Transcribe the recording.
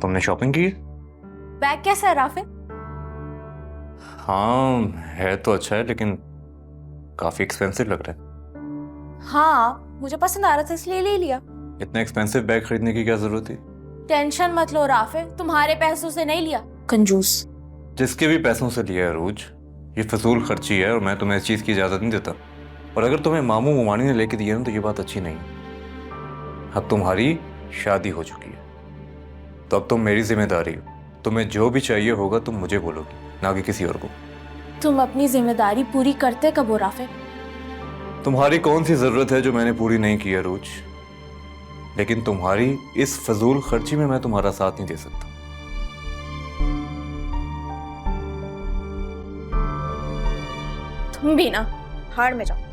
तुमने शॉपिंग की? बैग कैसा है राफे? हाँ है तो अच्छा है, लेकिन काफी एक्सपेंसिव लग रहा है। हाँ मुझे पसंद आ रहा था इसलिए ले लिया। इतना एक्सपेंसिव बैग खरीदने की क्या जरूरत थी? टेंशन मत लो राफे, तुम्हारे पैसों से नहीं लिया, कंजूस। जिसके भी पैसों से लिया है अरूज, ये फजूल खर्ची है और मैं तुम्हें इस चीज की इजाजत नहीं देता। और अगर तुम्हें मामू मुमानी ने लेके दिया ना तो ये बात अच्छी नहीं है। अब तुम्हारी शादी हो चुकी है तो अब तुम मेरी जिम्मेदारी हो। तुम्हें जो भी चाहिए होगा तुम मुझे बोलोगी, ना कि किसी और को। तुम अपनी जिम्मेदारी पूरी करते कब हो राफे? तुम्हारी कौन सी जरूरत है जो मैंने पूरी नहीं की अरूज? लेकिन तुम्हारी इस फजूल खर्ची में मैं तुम्हारा साथ नहीं दे सकता। तुम भी ना, हार में जाओ।